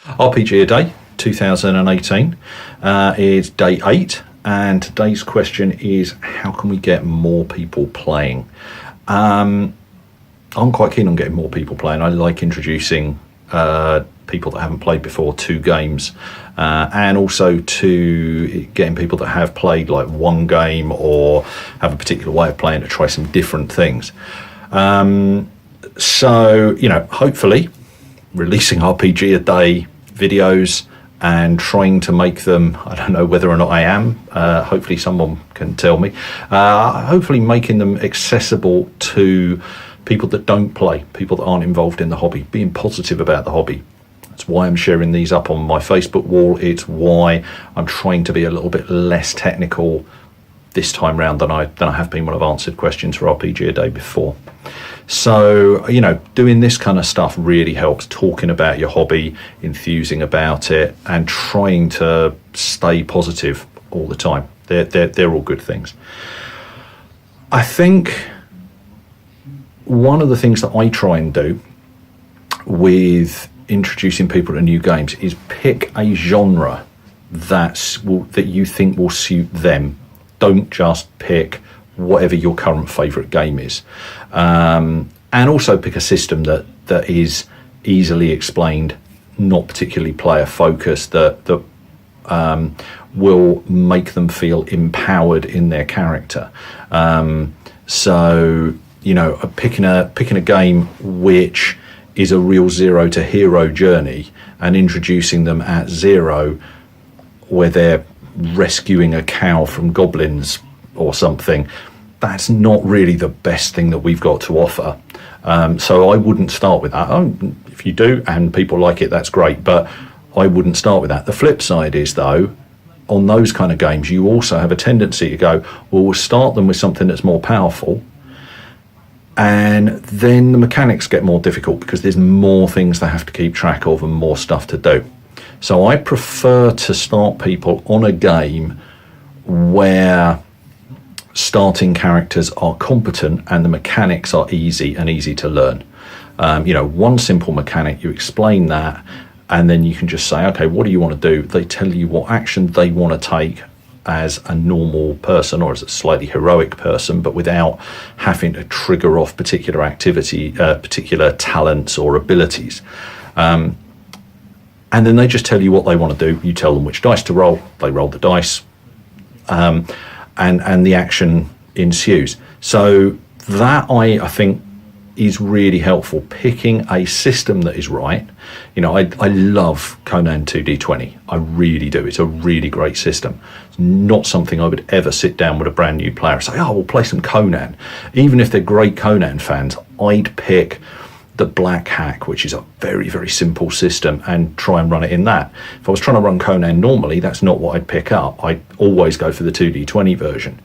RPGaDay 2018 is day 8, and today's question is, how can we get more people playing? I'm quite keen on getting more people playing. I like introducing people that haven't played before to games, and also to getting people that have played like one game or have a particular way of playing to try some different things. So, hopefully releasing RPG-a-day videos and trying to make them, I don't know whether or not I am, hopefully someone can tell me, hopefully making them accessible to people that don't play, people that aren't involved in the hobby, being positive about the hobby. That's why I'm sharing these up on my Facebook wall. It's why I'm trying to be a little bit less technical this time round than I have been when I've answered questions for RPG-a-day before. So, doing this kind of stuff really helps, talking about your hobby, enthusing about it, and trying to stay positive all the time. They're all good things. I think one of the things that I try and do with introducing people to new games is pick a genre that you think will suit them. Don't just pick whatever your current favourite game is, and also pick a system that is easily explained, not particularly player focused, that will make them feel empowered in their character. So picking a game which is a real zero to hero journey and introducing them at 0 where they're rescuing a cow from goblins or something, that's not really the best thing that we've got to offer. So I wouldn't start with that. If you do and people like it, that's great, but I wouldn't start with that. The flip side is, though, on those kind of games, you also have a tendency to go, well, we'll start them with something that's more powerful, and then the mechanics get more difficult because there's more things they have to keep track of and more stuff to do. So I prefer to start people on a game where starting characters are competent and the mechanics are easy to learn. One simple mechanic, you explain that, and then you can just say, okay, what do you want to do? They tell you what action they want to take as a normal person or as a slightly heroic person, but without having to trigger off particular activity, particular talents or abilities. And then they just tell you what they want to do. You tell them which dice to roll. They roll the dice, and the action ensues. So that I think is really helpful. Picking a system that is right. I love Conan 2D20. I really do. It's a really great system. It's not something I would ever sit down with a brand new player and say, oh, we'll play some Conan. Even if they're great Conan fans, I'd pick the Black Hack, which is a very, very simple system, and try and run it in that. If I was trying to run Conan normally, that's not what I'd pick up. I'd always go for the 2D20 version.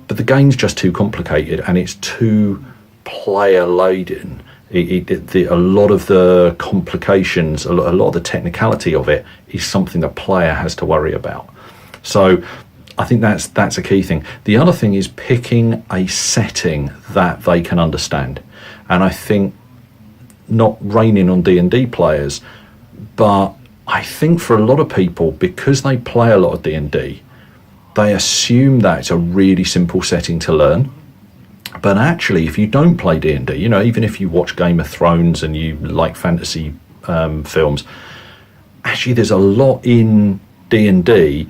But the game's just too complicated and it's too player laden. A lot of the complications, a lot of the technicality of it is something the player has to worry about. So I think that's a key thing. The other thing is picking a setting that they can understand. And I think, not raining on D&D players, but I think for a lot of people, because they play a lot of D&D, they assume that it's a really simple setting to learn. But actually, if you don't play D&D, even if you watch Game of Thrones and you like fantasy films, actually there's a lot in D&D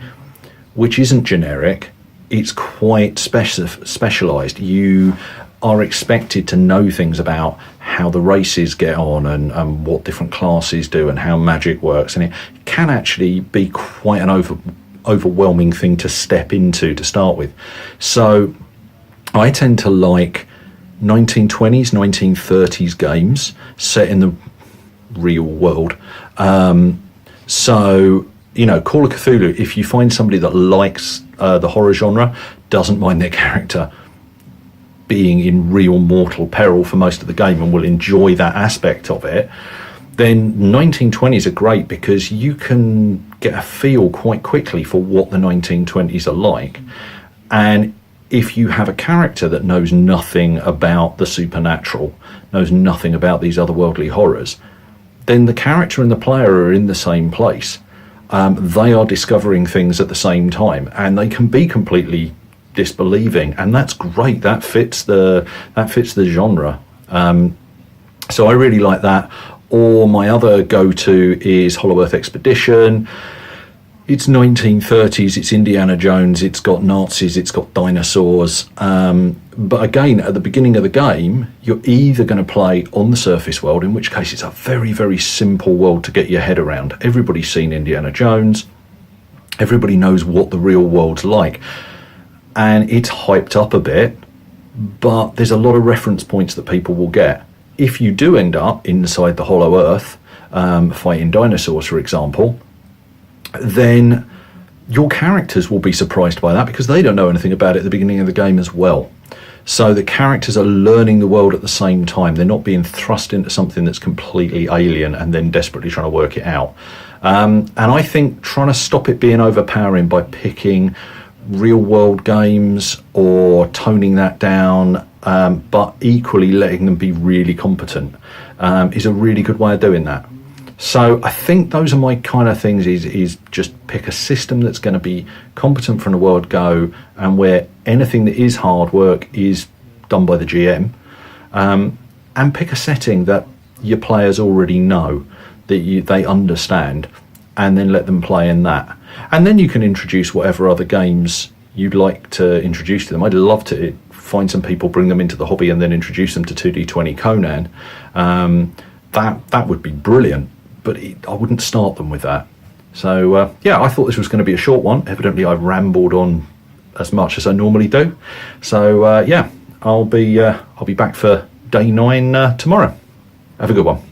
which isn't generic. It's quite specialised. You are expected to know things about how the races get on and what different classes do and how magic works. And it can actually be quite an overwhelming thing to step into to start with. So I tend to like 1920s, 1930s games set in the real world. So, Call of Cthulhu, if you find somebody that likes the horror genre, doesn't mind their character being in real mortal peril for most of the game and will enjoy that aspect of it, then 1920s are great because you can get a feel quite quickly for what the 1920s are like. And if you have a character that knows nothing about the supernatural, knows nothing about these otherworldly horrors, then the character and the player are in the same place. They are discovering things at the same time, and they can be completely disbelieving, and that's great. That fits the genre. So I really like that. Or my other go-to is Hollow Earth Expedition. It's 1930s, it's Indiana Jones, it's got Nazis, it's got dinosaurs. But again, at the beginning of the game, you're either going to play on the surface world, in which case it's a very, very simple world to get your head around. Everybody's seen Indiana Jones. Everybody knows what the real world's like. And it's hyped up a bit, but there's a lot of reference points that people will get. If you do end up inside the Hollow Earth, fighting dinosaurs, for example, then your characters will be surprised by that, because they don't know anything about it at the beginning of the game as well. So the characters are learning the world at the same time. They're not being thrust into something that's completely alien and then desperately trying to work it out. And I think trying to stop it being overpowering by picking real world games or toning that down, but equally letting them be really competent, is a really good way of doing that. So I think those are my kind of things, is just pick a system that's going to be competent from the word go, and where anything that is hard work is done by the GM, and pick a setting that your players already know, that they understand, and then let them play in that. And then you can introduce whatever other games you'd like to introduce to them. I'd love to find some people, bring them into the hobby, and then introduce them to 2D20 Conan. That would be brilliant. But I wouldn't start them with that. So yeah, I thought this was going to be a short one. Evidently, I've rambled on as much as I normally do. So yeah, I'll be back for day 9 tomorrow. Have a good one.